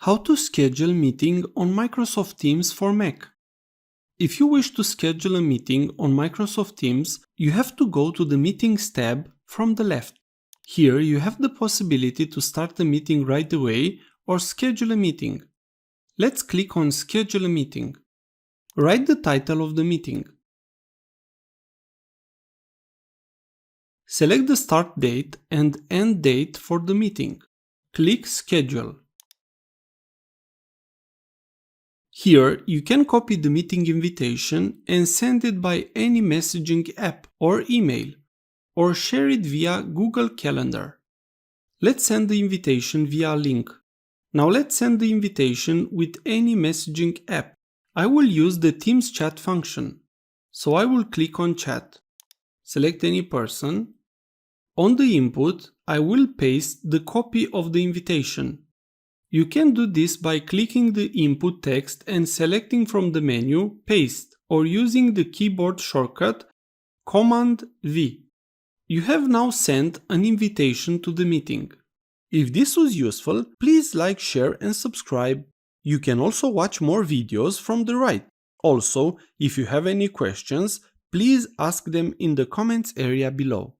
How to schedule meeting on Microsoft Teams for Mac. If you wish to schedule a meeting on Microsoft Teams, you have to go to the Meetings tab from the left. Here you have the possibility to start a meeting right away or schedule a meeting. Let's click on Schedule a meeting. Write the title of the meeting. Select the start date and end date for the meeting. Click Schedule. Here, you can copy the meeting invitation and send it by any messaging app or email, or share it via Google Calendar. Let's send the invitation via a link. Now let's send the invitation with any messaging app. I will use the Teams chat function. So I will click on Chat. Select any person. On the input, I will paste the copy of the invitation. You can do this by clicking the input text and selecting from the menu Paste or using the keyboard shortcut Command V. You have now sent an invitation to the meeting. If this was useful, please like, share and subscribe. You can also watch more videos from the right. Also, if you have any questions, please ask them in the comments area below.